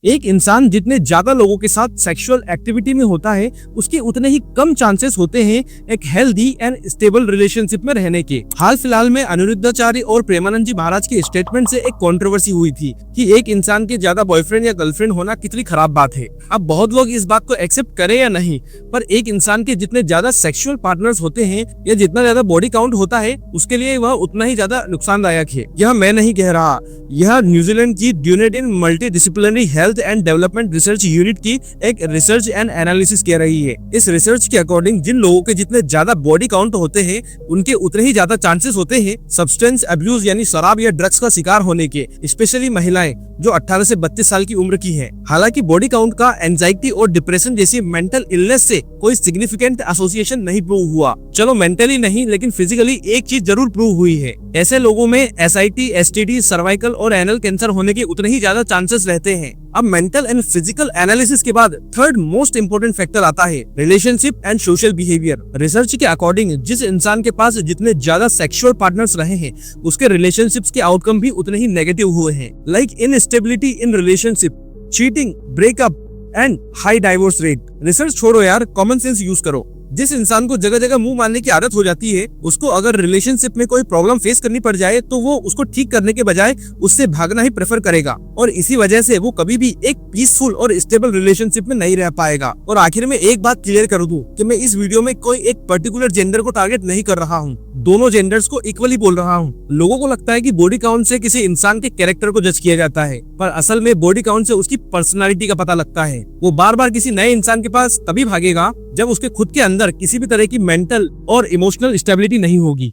एक इंसान जितने ज्यादा लोगों के साथ सेक्सुअल एक्टिविटी में होता है, उसके उतने ही कम चांसेस होते हैं एक हेल्दी एंड स्टेबल रिलेशनशिप में रहने के। हाल फिलहाल में अनिरुद्धाचार्य और प्रेमानंद जी महाराज के स्टेटमेंट से एक कंट्रोवर्सी हुई थी कि एक इंसान के ज्यादा बॉयफ्रेंड या गर्लफ्रेंड होना कितनी खराब बात है। अब बहुत लोग इस बात को एक्सेप्ट करें या नहीं, पर एक इंसान के जितने ज्यादा सेक्सुअल पार्टनर्स होते हैं या जितना ज्यादा बॉडी काउंट होता है, उसके लिए वह उतना ही ज्यादा नुकसानदायक है। यह मैं नहीं कह रहा, यह न्यूजीलैंड की Dunedin multi disciplinary health and development research unit की एक रिसर्च एंड एनालिसिस कह रही है। इस रिसर्च के अकॉर्डिंग जिन लोगों के जितने ज्यादा बॉडी काउंट होते हैं, उनके उतने ही ज्यादा चांसेस होते हैं सब्सटेंस अब्यूज यानी शराब या ड्रग्स का शिकार होने के, स्पेशली महिलाएं जो 18 से 32 साल की उम्र की हैं। हालांकि बॉडी काउंट का एंजाइटी और डिप्रेशन जैसी मेंटल इलनेस से कोई सिग्निफिकेंट एसोसिएशन नहीं प्रूव हुआ। चलो मेंटली नहीं, लेकिन फिजिकली एक चीज जरूर प्रूव हुई है। ऐसे लोगों में एसआईटी, एसटीडी, सर्वाइकल और एनल कैंसर होने के उतने ही ज्यादा चांसेस रहते हैं। अब मेंटल एंड फिजिकल एनालिसिस के बाद थर्ड मोस्ट इंपोर्टेंट फैक्टर आता है relationship and social behaviour. Research के अकॉर्डिंग जिस इंसान के पास जितने ज्यादा सेक्सुअल पार्टनर्स रहे हैं, उसके रिलेशनशिप्स के आउटकम भी उतने ही नेगेटिव हुए हैं, like instability in relationship, cheating, breakup and high divorce rate. Research छोड़ो यार, कॉमन सेंस यूज करो। जिस इंसान को जगह जगह मुंह मारने की आदत हो जाती है, उसको अगर रिलेशनशिप में कोई प्रॉब्लम फेस करनी पड़ जाए तो वो उसको ठीक करने के बजाय उससे भागना ही प्रेफर करेगा, और इसी वजह से वो कभी भी एक पीसफुल और स्टेबल रिलेशनशिप में नहीं रह पाएगा। और आखिर में एक बात क्लियर कर दूं कि मैं इस वीडियो में कोई एक पर्टिकुलर जेंडर को टारगेट नहीं कर रहा हूं, दोनों जेंडर्स को इक्वली बोल रहा हूं। लोगों को लगता है कि बॉडी काउंट से किसी इंसान के कैरेक्टर को जज किया जाता है, पर असल में बॉडी काउंट से उसकी पर्सनालिटी का पता लगता है। वो बार बार किसी नए इंसान के पास तभी भागेगा जब उसके खुद के अंदर किसी भी तरह की मेंटल और इमोशनल स्टेबिलिटी नहीं होगी।